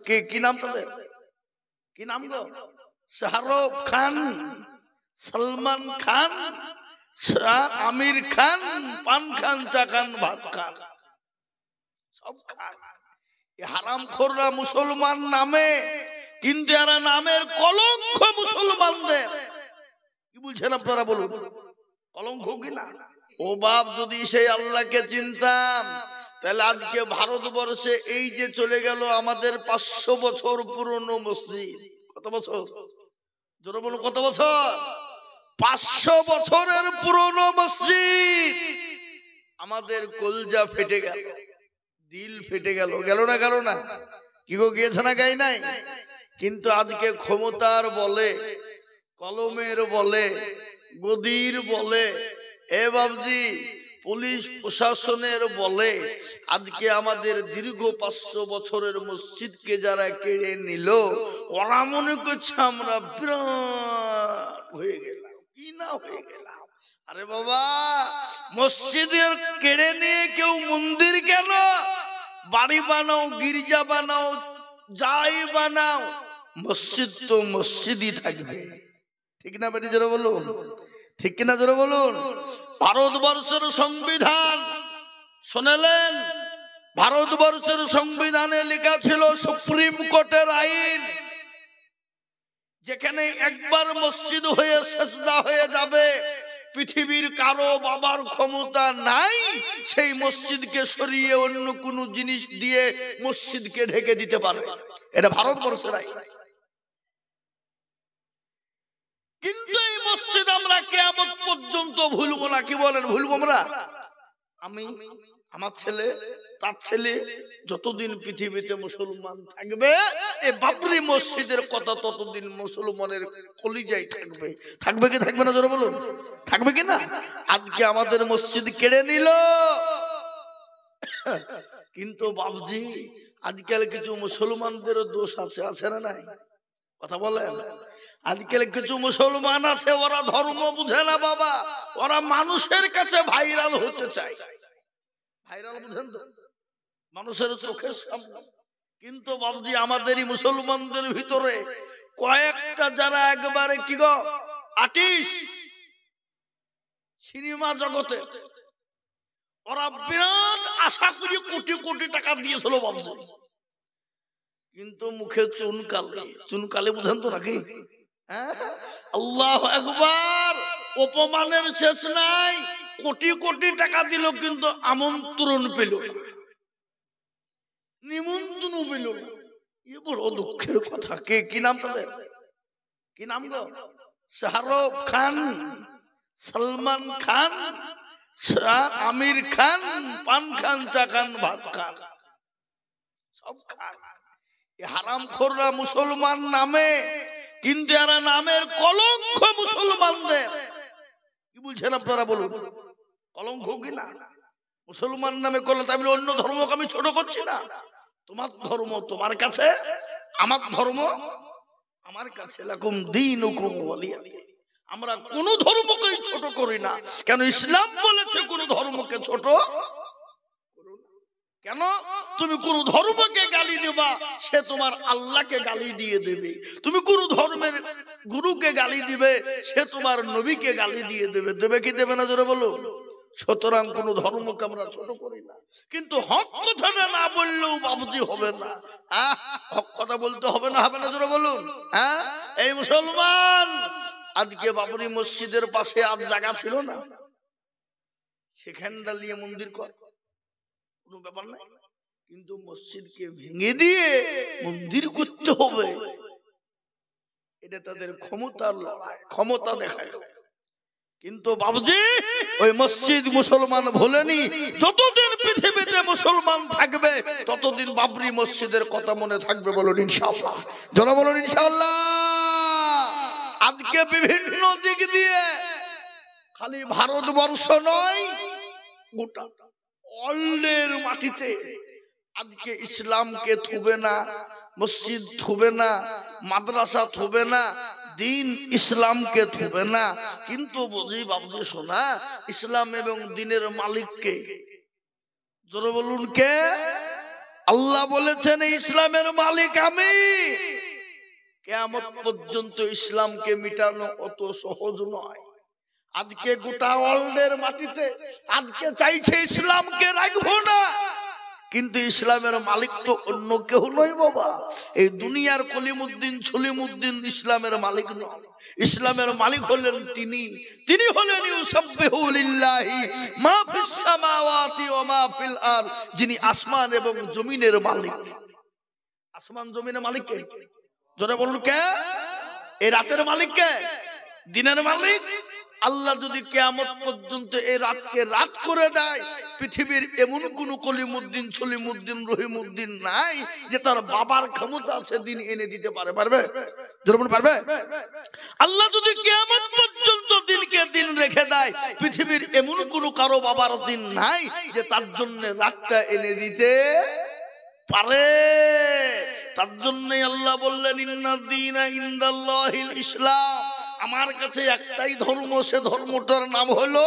কে কি নাম তাদের? কি নাম গো? শাহরুখ খান, সলমান খান, আমির খান, পান খান, চা খান, ভাত খান, সব খান। হারামখোররা মুসলমান নামে, কিন্তু এরা নামের কলঙ্ক মুসলমানদের। কি বলছেন আপনারা বলুন, কলঙ্ক কিনা? ও বাপ, যদি সেই আল্লাহকে চিনতাম তাহলে আজকে ভারতবর্ষে এই যে চলে গেল আমাদের 500 বছর পুরনো মসজিদ। কত বছর? জোরে বলুন, কত বছর? 500 বছরের পুরনো মসজিদ। আমাদের কলজা ফেটে গেল, দিল ফেটে গেল। গেল না? গেল না? কি গো, গিয়েছে না? গাই নাই? কিন্তু আজকে ক্ষমতার বলে, কলমের বলে, গদির বলে, এ বাবজি পুলিশ প্রশাসনের বলে আজকে আমাদের দীর্ঘ 500 বছরের মসজিদকে যারা কেড়ে নিল, ওরা মনে করছে আমরা বিরাট হয়ে গেলাম। কি না হয়ে গেলাম? আরে বাবা, মসজিদের কেড়ে নিয়ে কেউ মন্দির কেন? বাড়ি বানাও, গির্জা বানাও, যাই বানাও, মসজিদ তো মসজিদই থাকবে। ঠিক না বেটি? জোরে বলুন, ঠিক কিনা? জোরে বলুন। ভারতবর্ষের সংবিধান শুনলেন? ভারতবর্ষের সংবিধানে লেখা ছিল সুপ্রিম কোর্টের আইন, যেখানে একবার মসজিদ হয়ে সেজদা হয়ে যাবে, পৃথিবীর কারো বাবার ক্ষমতা নাই সেই মসজিদকে সরিয়ে অন্য কোন জিনিস দিয়ে মসজিদকে ঢেকে দিতে পারবে। এটা ভারতবর্ষের আইন। কিন্তু এই মসজিদ আমরা কিয়ামত পর্যন্ত ভুলবো না। কি বলেন, ভুলবো আমরা? আমি, আমার ছেলে, তার ছেলে, যতদিন পৃথিবীতে মুসলমান থাকবে এই বাবরি মসজিদের কথা ততদিন মুসলমানের কলিজায় থাকবে। থাকবে কি থাকবে না? জোরে বলুন, থাকবে কি না? আজকে আমাদের মসজিদ কেড়ে নিল, কিন্তু বাবজি আজকাল কিছু মুসলমানদেরও দোষ আছে, আছে না নাই? কথা বলেন। আজকাল কিছু মুসলমান আছে, ওরা ধর্ম বুঝে না বাবা, ওরা মানুষের কাছে ভাইরাল হতে চায়। ভাইরাল বুঝেন তো, মানুষের চোখের সামনে। কিন্তু বাবজি আমাদেরই মুসলমানদের ভিতরে কয়েকটা যারা একবারে কি গো আর্টিস্ট, সিনেমা জগতে, ওরা বিরাট আশা করি কোটি কোটি টাকা দিয়েছিল বাবজি, কিন্তু মুখে চুনকালে। চুনকালে বুঝেন তো নাকি? আল্লাহু আকবার, অপমানের শেষ নাই। কোটি কোটি টাকা দিল কিন্তু আমন্ত্রণ পেল না, নিমন্ত্রণ পেল না। এ বড় দুঃখের কথা। কে কি নাম তাদের? কি নাম গো? শাহরুখ খান, সলমান খান, আমির খান, পান খান, চা খান, ভাত খান, সব খান। হারামখোররা মুসলমান নামে, কিন্তু এরা নামের কলঙ্ক মুসলমানদের। কি বলছেন আপনারা বলুন, কলঙ্ক কিনা? মুসলমান নামে কলঙ্ক। তাই বলে অন্য ধর্মকে আমি ছোট করছি না। তোমার ধর্ম তোমার কাছে, আমার ধর্ম আমার কাছে। লাকুম দীনুকুম ওয়ালিয়া দীন। আমরা কোন ধর্মকেই ছোট করি না। কেন? ইসলাম বলেছে কোন ধর্মকে ছোট কেন? তুমি কোন ধর্মকে গালি দেবা, সে তোমার আল্লাহকে গালি দিয়ে দেবে। তুমি কোন ধর্মের গুরুকে গালি দিবে, সে তোমার নবীকে গালি দিয়ে দেবে। দেবে কি দেবে না? জোরে বলো। সুতরাং কোন ধর্মকে আমরা ছোট করি না। কিন্তু হক কথাটা না বললেও বাবুজি হবে না। হক কথা বলতে হবে না, হবে না? জোরে বলুন। এই মুসলমান, আজকে বাবরি মসজিদের পাশে আর জায়গা ছিল না, সেখানটা নিয়ে মন্দির কর, কোনো ব্যাপার নাই। কিন্তু মসজিদকে ভেঙে দিয়ে মন্দির করতে হবে, এটা তাদের ক্ষমতার লড়াই, ক্ষমতা দেখায়। কিন্তু বাবুজি ওই মসজিদ মুসলমান ভোলেনি। যতদিন পৃথিবীতে মুসলমান থাকবে ততদিন বাবরি মসজিদের কথা মনে থাকবে। বলুন ইনশাআল্লাহ, যারা বলুন ইনশাআল্লাহ। আজকে বিভিন্ন দিক দিয়ে খালি ভারতবর্ষ নয়, গোটা ওয়ার্ল্ডের মাটিতে আজকে ইসলামকে থুবে না, মসজিদ থুবে না, মাদ্রাসা থুবে না, দিন ইসলামকে থুবে না। কিন্তু বুঝি বাবুজি শোনা, ইসলাম এবং দিনের মালিককে, জোরে বলুন কে? আল্লাহ বলেছেন ইসলামের মালিক আমি। কিয়ামত পর্যন্ত ইসলামকে মিটানো অত সহজ নয়। আজকে গোটা ওয়ার্ল্ডের মাটিতে আজকে চাইছে ইসলামকে রাখবো না, কিন্তু ইসলামের মালিক তো অন্য কেউ নয় বাবা। এই দুনিয়ার কলিমুদ্দিন সলিমুদ্দিন ইসলামের মালিক নয়। ইসলামের মালিক হলেন তিনি হলেন ইউসাব্বিহু লিল্লাহি মা ফিস সামাওয়াতি ওয়া মা ফিল আরদ, যিনি আসমান এবং জমিনের মালিক। আসমান জমিনের মালিক কে? জোরে বলুন কে? এই রাতের মালিক কে? দিনের মালিক আল্লাহ। যদি কিয়ামত পর্যন্ত এই রাতকে রাত করে দেয়, পৃথিবীর এমন কোন কলিমুদ্দিন সলিমুদ্দিন রহিমউদ্দিন নাই যে তার বাবার ক্ষমতা আছে দিন এনে দিতে পারবে? জোরে পারবে? আল্লাহ যদি কিয়ামত পর্যন্ত দিনকে দিন রেখে দেয়, পৃথিবীর এমন কোন কারো বাবার দিন নাই যে তার জন্য রাতটা এনে দিতে পারে। তার জন্য আল্লাহ বললেন ইন্নাদ দীনা ইনদাল্লাহিল ইসলাম, আমার কাছে একটাই ধর্ম, সে ধর্মটার নাম হলো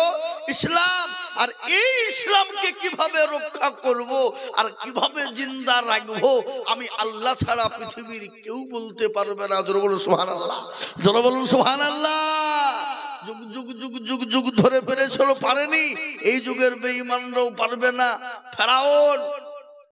ইসলাম। আর এই ইসলামকে কিভাবে রক্ষা করব আর কিভাবে জিন্দা রাখবো, আমি আল্লাহ ছাড়া পৃথিবীর কেউ বলতে পারবে না। জোরে বলুন সুবহানাল্লাহ, জোরে বলুন সুবহানাল্লাহ। যুগ যুগ যুগ যুগ যুগ ধরে পেরেছিল, পারেনি। এই যুগের বেঈমানরাও পারবে না। ফেরাউন